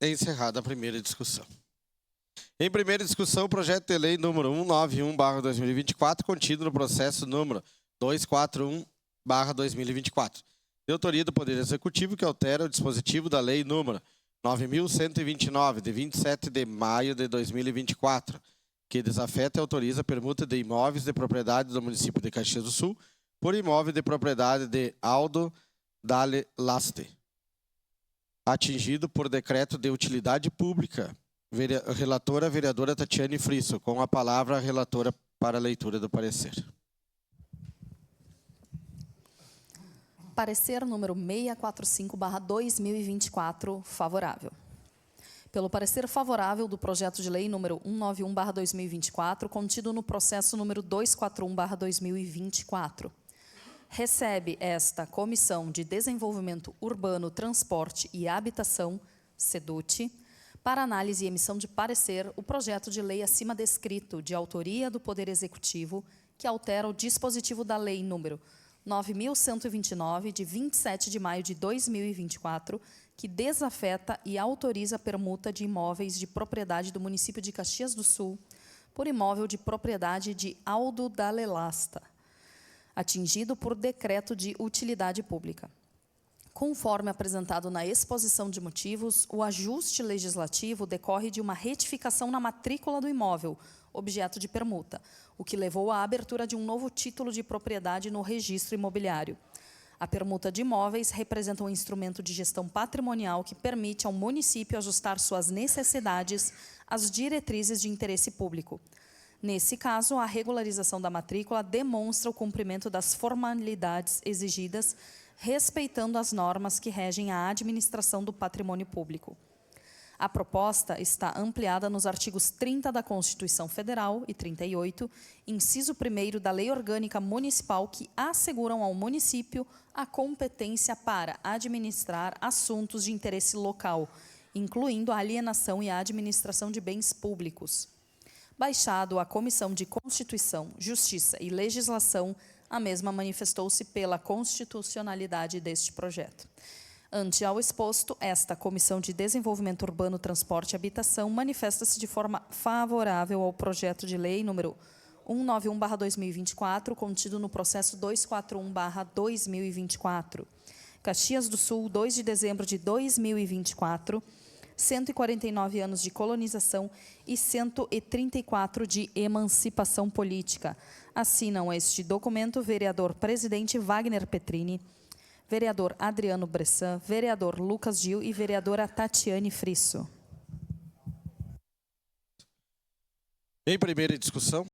Encerrada a primeira discussão. Em primeira discussão, o projeto de lei número 191/2024, contido no processo número 241/2024, de autoria do Poder Executivo, que altera o dispositivo da lei número 9.129, de 27 de maio de 2024, que desafeta e autoriza a permuta de imóveis de propriedade do município de Caxias do Sul por imóvel de propriedade de Aldo Dalle Laste, atingido por decreto de utilidade pública. Relatora, a vereadora Tatiane Frisso. Com a palavra, a relatora para a leitura do parecer. Parecer número 645/2024, favorável. Pelo parecer favorável do projeto de lei número 191/2024, contido no processo número 241/2024. Recebe esta Comissão de Desenvolvimento Urbano, Transporte e Habitação, SEDUT, para análise e emissão de parecer, o projeto de lei acima descrito, de autoria do Poder Executivo, que altera o dispositivo da lei número 9.129, de 27 de maio de 2024, que desafeta e autoriza a permuta de imóveis de propriedade do município de Caxias do Sul por imóvel de propriedade de Aldo Dalle Laste, atingido por decreto de utilidade pública. Conforme apresentado na exposição de motivos, o ajuste legislativo decorre de uma retificação na matrícula do imóvel, objeto de permuta, o que levou à abertura de um novo título de propriedade no registro imobiliário. A permuta de imóveis representa um instrumento de gestão patrimonial que permite ao município ajustar suas necessidades às diretrizes de interesse público. Nesse caso, a regularização da matrícula demonstra o cumprimento das formalidades exigidas, respeitando as normas que regem a administração do patrimônio público. A proposta está ampliada nos artigos 30 da Constituição Federal e 38, inciso 1º da Lei Orgânica Municipal, que asseguram ao município a competência para administrar assuntos de interesse local, incluindo a alienação e a administração de bens públicos. Baixado à Comissão de Constituição, Justiça e Legislação, a mesma manifestou-se pela constitucionalidade deste projeto. Ante ao exposto, esta Comissão de Desenvolvimento Urbano, Transporte e Habitação manifesta-se de forma favorável ao projeto de lei número 191/2024, contido no processo 241/2024. Caxias do Sul, 2 de dezembro de 2024, 149 anos de colonização e 134 de emancipação política. Assinam este documento o vereador presidente Wagner Petrini, vereador Adriano Bressan, vereador Lucas Gil e vereadora Tatiane Frisso. Em primeira discussão.